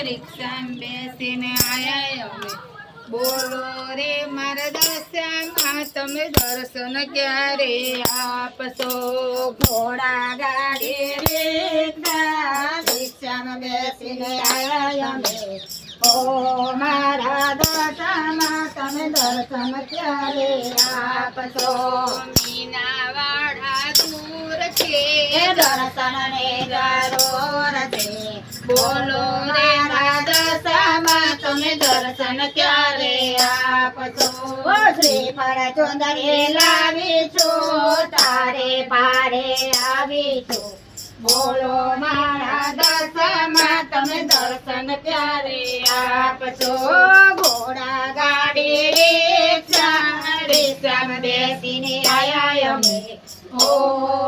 રિક્ષામાં બેસીને આયા અમે બોલો રે મારા દશામાં તમે દર્શન ક્યારે આપશો ઘોડા ગાડી રિક્ષામાં બેસીને આયા અમે ઓ મારા દશામાં તમે દર્શન ક્યારે આપશો મીનાવાડા દૂર છે દર્શન ને જરૂર છે બોલો રે મારા દશામાં તમે દર્શન ક્યારે આપશો શ્રીફળ ચુંદરી લાવી છું તારે પારે આવી છું બોલો મારા દશામાં તમે દર્શન ક્યારે આપશો ઘોડા ગાડી રિક્ષામાં બેસીને આયા અમે ઓ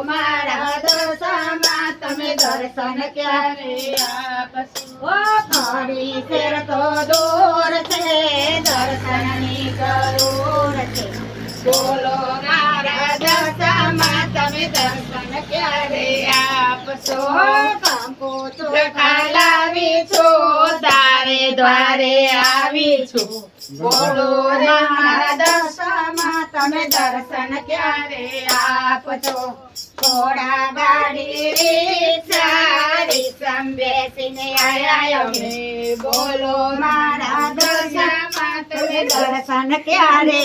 મારા દશામાં તમે દર્શન ક્યારે આપશો થોડી ફેર તો દૂર છે દર્શનની જરૂર છે બોલો મારા દશામાં તમે દર્શન ક્યારે આપશો કંકુ ચોખા લાવી છું તારે દ્વારે આવી છું બોલો મારા દશામાં તમે દર્શન ક્યારે આપશો ઘોડા ગાડી રિક્ષામાં બેસીને આયા અમે બોલો મારા દશામાં તમે દર્શન ક્યારે